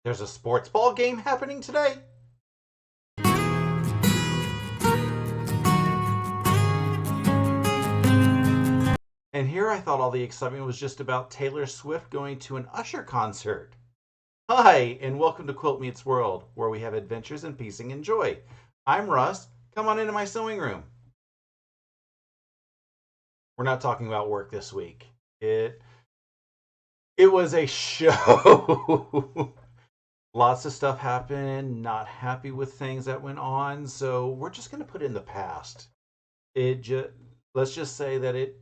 There's a sports ball game happening today. And here I thought all the excitement was just about Taylor Swift going to an Usher concert. Hi, and welcome to Quilt Meets World, where we have adventures in piecing and joy. I'm Russ. Come on into my sewing room. We're not talking about work this week. It was a show. Lots of stuff happened, not happy with things that went on, so we're just going to put it in the past. It just Let's just say that it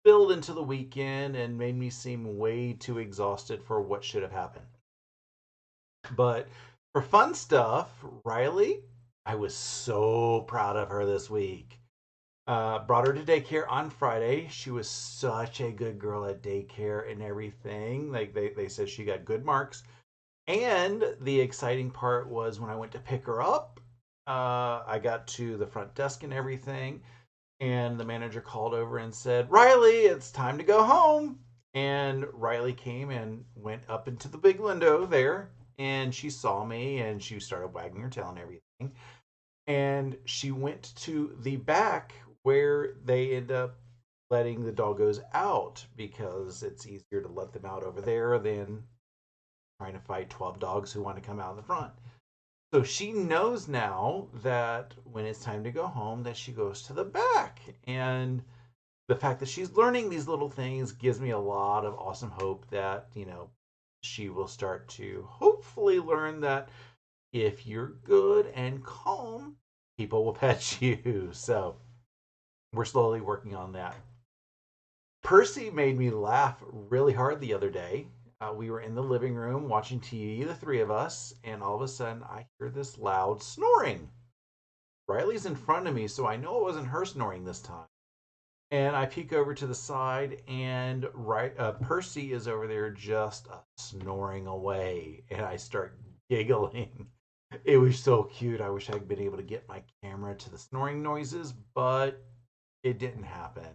spilled into the weekend and made me seem way too exhausted for what should have happened. But for fun stuff, Riley, I was so proud of her this week. Brought her to daycare on Friday. She was such a good girl at daycare and everything. Like they said she got good marks. And the exciting part was when I went to pick her up, I got to the front desk and everything. And the manager called over and said, Riley, it's time to go home. And Riley came and went up into the big window there. And she saw me and she started wagging her tail and everything. And she went to the back where they end up letting the doggos out because it's easier to let them out over there than trying to fight 12 dogs who want to come out in the front. So she knows now that when it's time to go home that she goes to the back. And the fact that she's learning these little things gives me a lot of awesome hope that, she will start to hopefully learn that if you're good and calm, people will pet you. So we're slowly working on that. Percy made me laugh really hard the other day. We were in the living room watching TV, the three of us, and all of a sudden I hear this loud snoring. Riley's in front of me, so I know it wasn't her snoring this time. And I peek over to the side, and Percy is over there just snoring away, and I start giggling. It was so cute. I wish I'd been able to get my camera to the snoring noises, but it didn't happen.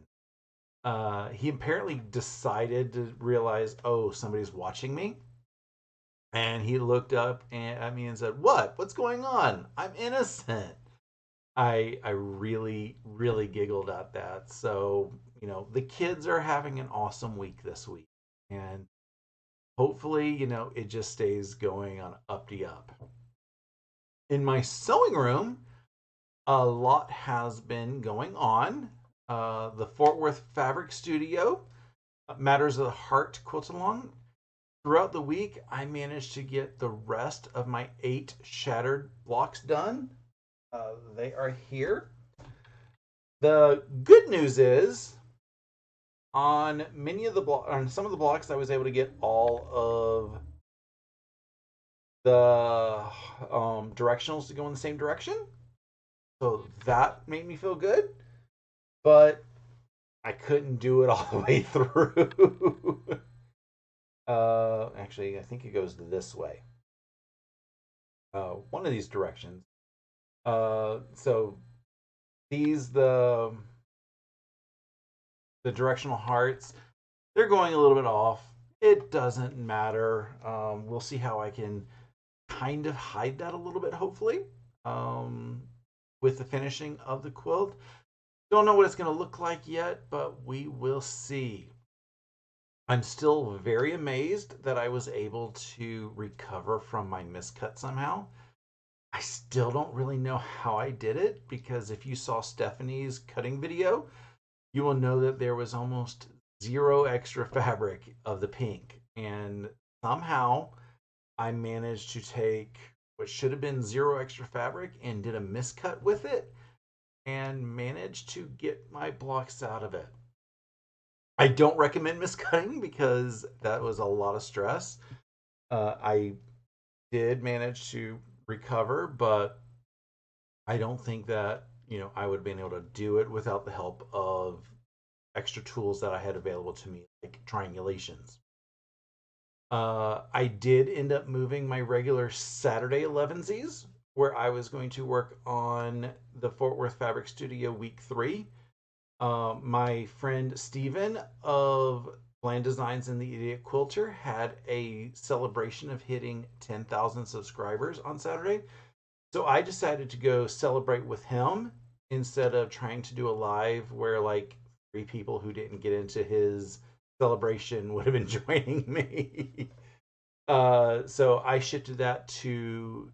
He apparently decided to realize, oh, somebody's watching me. And he looked up at me and said, "What? What's going on? I'm innocent." I really, really giggled at that. So, the kids are having an awesome week this week. And hopefully, it just stays going on up to up. In my sewing room, a lot has been going on. The Fort Worth Fabric Studio, Matters of the Heart quilt along. Throughout the week, I managed to get the rest of my 8 shattered blocks done. They are here. The good news is, on some of the blocks, I was able to get all of the directionals to go in the same direction. So that made me feel good. But I couldn't do it all the way through. Actually, I think it goes this way. One of these directions. So these the directional hearts, they're going a little bit off. It doesn't matter. We'll see how I can kind of hide that a little bit, hopefully, with the finishing of the quilt. Don't know what it's going to look like yet, but we will see. I'm still very amazed that I was able to recover from my miscut somehow. I still don't really know how I did it because if you saw Stephanie's cutting video, you will know that there was almost zero extra fabric of the pink. And somehow I managed to take what should have been zero extra fabric and did a miscut with it and managed to get my blocks out of it. I don't recommend miscutting because that was a lot of stress. I did manage to recover, but I don't think that I would have been able to do it without the help of extra tools that I had available to me, like triangulations. I did end up moving my regular Saturday 11sies, where I was going to work on the Fort Worth Fabric Studio week 3. My friend Steven of Plan Designs and the Idiot Quilter had a celebration of hitting 10,000 subscribers on Saturday. So I decided to go celebrate with him instead of trying to do a live where like three people who didn't get into his celebration would have been joining me. So I shifted that to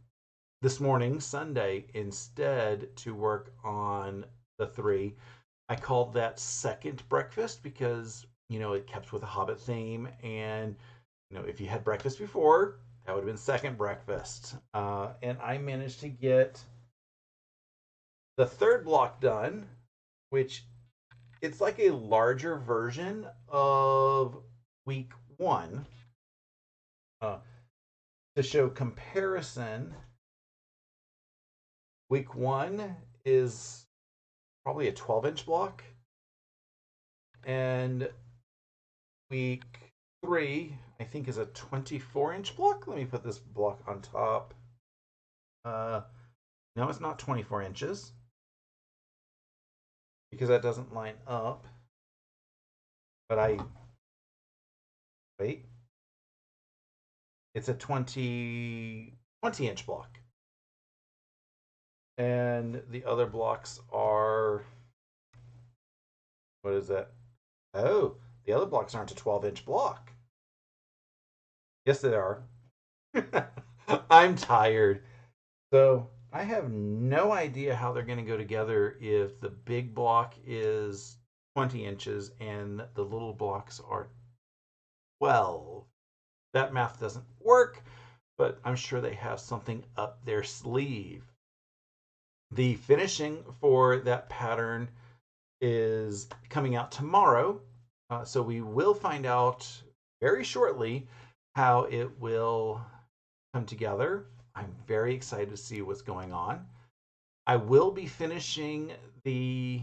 this morning, Sunday, instead to work on the three. I called that second breakfast because, it kept with a Hobbit theme. And, if you had breakfast before, that would have been second breakfast. And I managed to get the third block done, which it's like a larger version of week one. To show comparison, week one is probably a 12-inch block, and week three, I think, is a 24-inch block. Let me put this block on top. No, it's not 24 inches because that doesn't line up. But wait, it's a 20-inch block. And the other blocks are, what is that? Oh, the other blocks aren't a 12-inch block. Yes, they are. I'm tired. So I have no idea how they're going to go together if the big block is 20 inches and the little blocks are 12. That math doesn't work, but I'm sure they have something up their sleeve. The finishing for that pattern is coming out tomorrow. So we will find out very shortly how it will come together. I'm very excited to see what's going on. I will be finishing the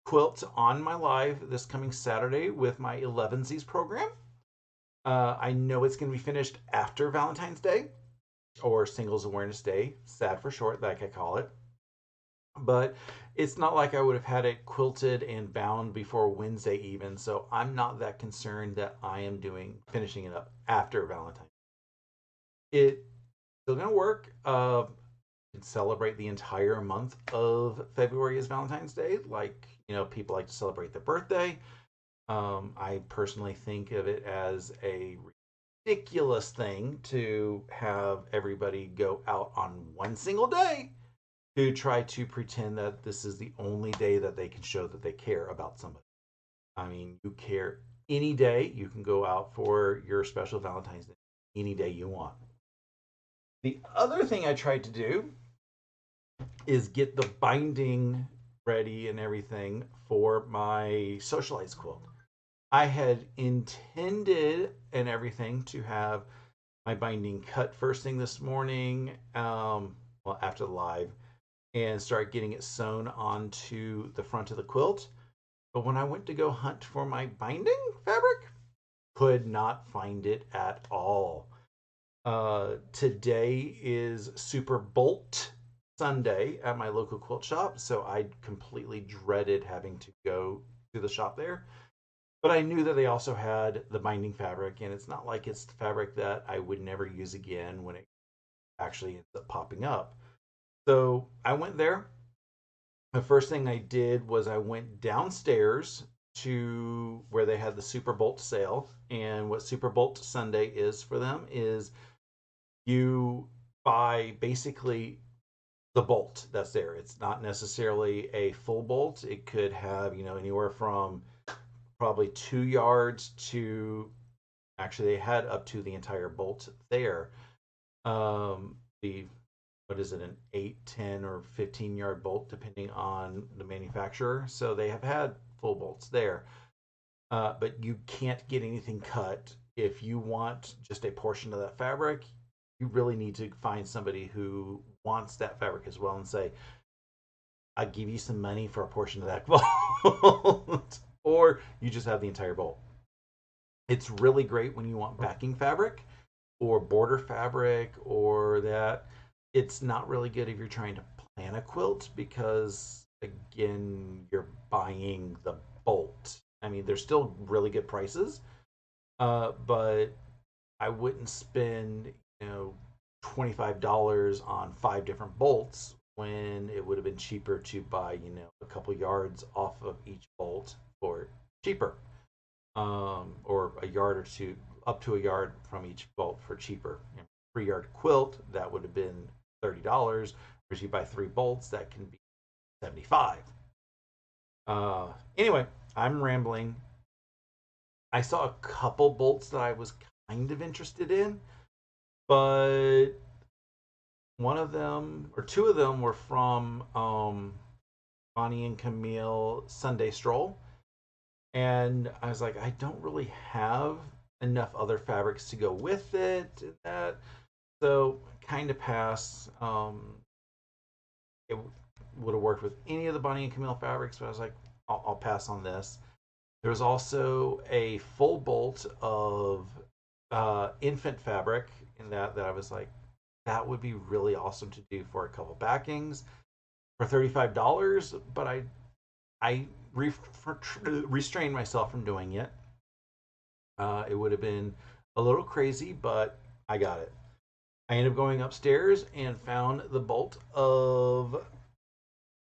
quilt on my live this coming Saturday with my 11sies program. I know it's going to be finished after Valentine's Day or Singles Awareness Day, SAD for short, like I call it. But it's not like I would have had it quilted and bound before Wednesday even, so I'm not that concerned that I am finishing it up after Valentine's. It's still gonna work. Can celebrate the entire month of February as Valentine's Day, like people like to celebrate their birthday. I personally think of it as a ridiculous thing to have everybody go out on one single day to try to pretend that this is the only day that they can show that they care about somebody. I mean, you care any day. You can go out for your special Valentine's Day any day you want. The other thing I tried to do is get the binding ready and everything for my socialized quilt. I had intended and everything to have my binding cut first thing this morning, well, after the live, and start getting it sewn onto the front of the quilt. But when I went to go hunt for my binding fabric, could not find it at all. Today is Super Bolt Sunday at my local quilt shop, so I completely dreaded having to go to the shop there. But I knew that they also had the binding fabric, and it's not like it's the fabric that I would never use again when it actually ends up popping up. So I went there. The first thing I did was I went downstairs to where they had the Super Bolt sale. And what Super Bolt Sunday is for them is you buy basically the bolt that's there. It's not necessarily a full bolt. It could have, anywhere from probably 2 yards to actually they had up to the entire bolt there. The what is it, an 8, 10, or 15-yard bolt, depending on the manufacturer. So they have had full bolts there. But you can't get anything cut. If you want just a portion of that fabric, you really need to find somebody who wants that fabric as well and say, I'll give you some money for a portion of that bolt. Or you just have the entire bolt. It's really great when you want backing fabric or border fabric or that. It's not really good if you're trying to plan a quilt because, again, you're buying the bolt. I mean, they're still really good prices, But I wouldn't spend, $25 on 5 different bolts when it would have been cheaper to buy, a couple yards off of each bolt for cheaper, or a yard or two, up to a yard from each bolt for cheaper. 3 yard quilt, that would have been $30. If you buy 3 bolts, that can be 75. Anyway, I'm rambling. I saw a couple bolts that I was kind of interested in, but one of them or two of them were from Bonnie and Camille Sunday Stroll, and I was like, I don't really have enough other fabrics to go with it. And that, so kind of pass. It would have worked with any of the Bonnie and Camille fabrics, but I was like, I'll pass on this. There was also a full bolt of infant fabric in that I was like, that would be really awesome to do for a couple backings for $35, but I restrained myself from doing it. It would have been a little crazy, but I got it. I ended up going upstairs and found the bolt of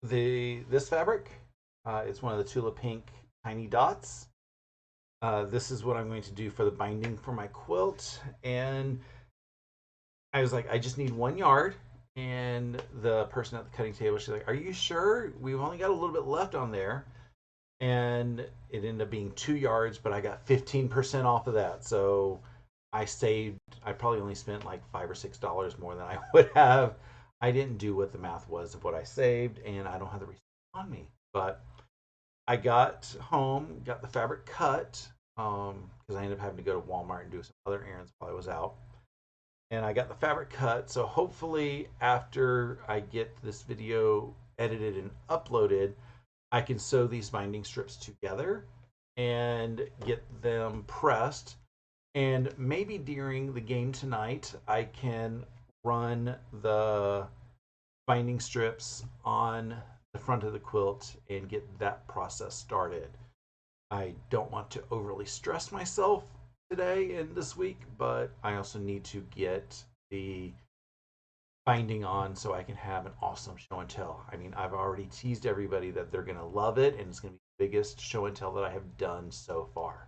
this fabric. It's one of the Tula Pink Tiny Dots. This is what I'm going to do for the binding for my quilt. And I was like, I just need 1 yard. And the person at the cutting table, she's like, are you sure? We've only got a little bit left on there. And it ended up being 2 yards, but I got 15% off of that. So I probably only spent like $5 or $6 more than I would have. I didn't do what the math was of what I saved, and I don't have the receipt on me. But I got home, got the fabric cut, because I ended up having to go to Walmart and do some other errands while I was out. And I got the fabric cut, so hopefully after I get this video edited and uploaded, I can sew these binding strips together and get them pressed. And maybe during the game tonight, I can run the binding strips on the front of the quilt and get that process started. I don't want to overly stress myself today and this week, but I also need to get the binding on so I can have an awesome show and tell. I mean, I've already teased everybody that they're going to love it, and it's going to be the biggest show and tell that I have done so far.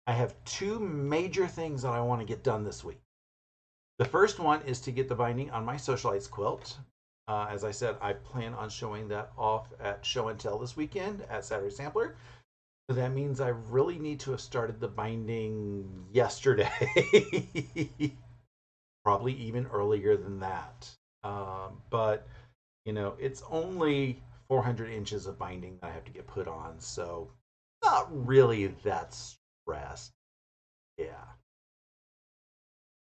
I have two major things that I want to get done this week. The first one is to get the binding on my Socialites quilt. As I said, I plan on showing that off at Show and Tell this weekend at Saturday Sampler. So that means I really need to have started the binding yesterday. Probably even earlier than that. But, it's only 400 inches of binding that I have to get put on. So not really that stressed. Yeah.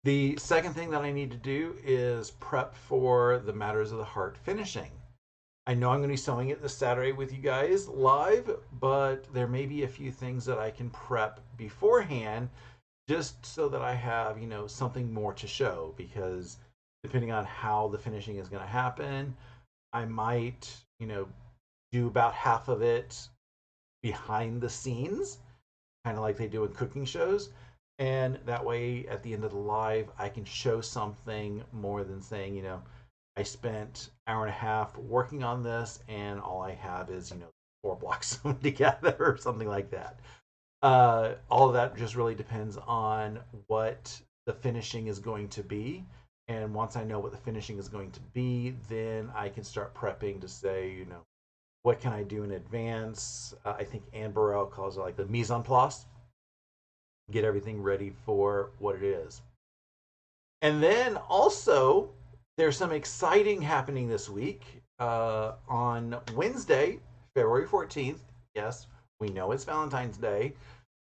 The second thing that I need to do is prep for the Matters of the Heart finishing. I know I'm going to be sewing it this Saturday with you guys live, but there may be a few things that I can prep beforehand just so that I have, something more to show because depending on how the finishing is going to happen, I might, do about half of it behind the scenes, kind of like they do in cooking shows. And that way, at the end of the live, I can show something more than saying, I spent an hour and a half working on this, and all I have is, 4 blocks sewn together or something like that. All of that just really depends on what the finishing is going to be. And once I know what the finishing is going to be, then I can start prepping to say, what can I do in advance? I think Anne Burrell calls it like the mise en place, get everything ready for what it is. And then also, there's some exciting happening this week. On Wednesday, February 14th, yes, we know it's Valentine's Day,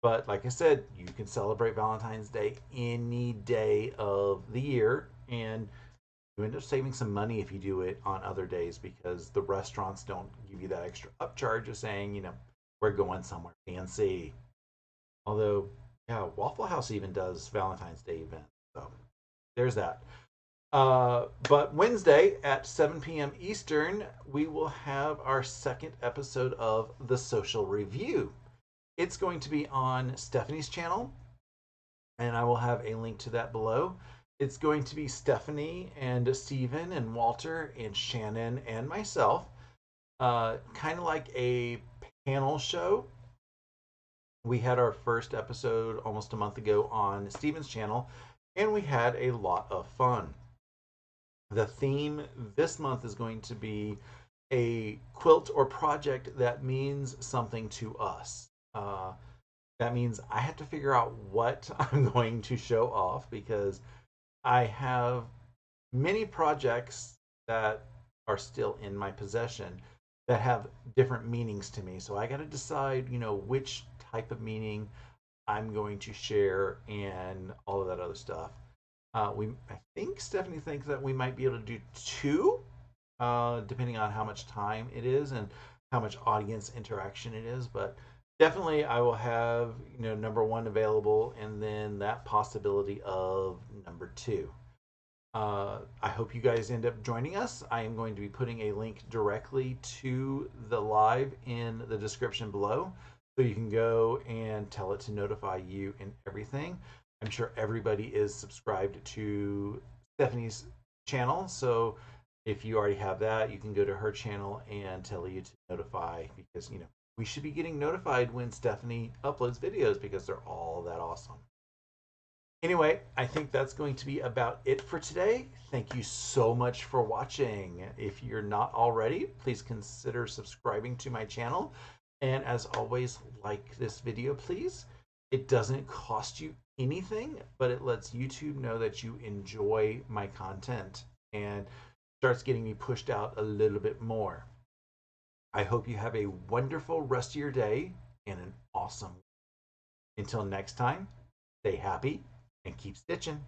but like I said, you can celebrate Valentine's Day any day of the year. And you end up saving some money if you do it on other days because the restaurants don't give you that extra upcharge of saying, we're going somewhere fancy. Although, yeah, Waffle House even does Valentine's Day event. So there's that. But Wednesday at 7 p.m. Eastern, we will have our second episode of The Sewcial Review. It's going to be on Stephanie's channel, and I will have a link to that below. It's going to be Stephanie and Steven and Walter and Shannon and myself, kind of like a panel show. We had our first episode almost a month ago on Steven's channel, and we had a lot of fun. The theme this month is going to be a quilt or project that means something to us. That means I have to figure out what I'm going to show off because I have many projects that are still in my possession that have different meanings to me. So I got to decide, which type of meaning I'm going to share and all of that other stuff. I think Stephanie thinks that we might be able to do two, depending on how much time it is and how much audience interaction it is. But definitely, I will have number one available, and then that possibility of number two. I hope you guys end up joining us. I am going to be putting a link directly to the live in the description below. So you can go and tell it to notify you and everything. I'm sure everybody is subscribed to Stephanie's channel. So if you already have that, you can go to her channel and tell you to notify because, we should be getting notified when Stephanie uploads videos because they're all that awesome. Anyway, I think that's going to be about it for today. Thank you so much for watching. If you're not already, please consider subscribing to my channel. And as always, like this video, please. It doesn't cost you anything, but it lets YouTube know that you enjoy my content and starts getting me pushed out a little bit more. I hope you have a wonderful rest of your day and an awesome week. Until next time, stay happy and keep stitching.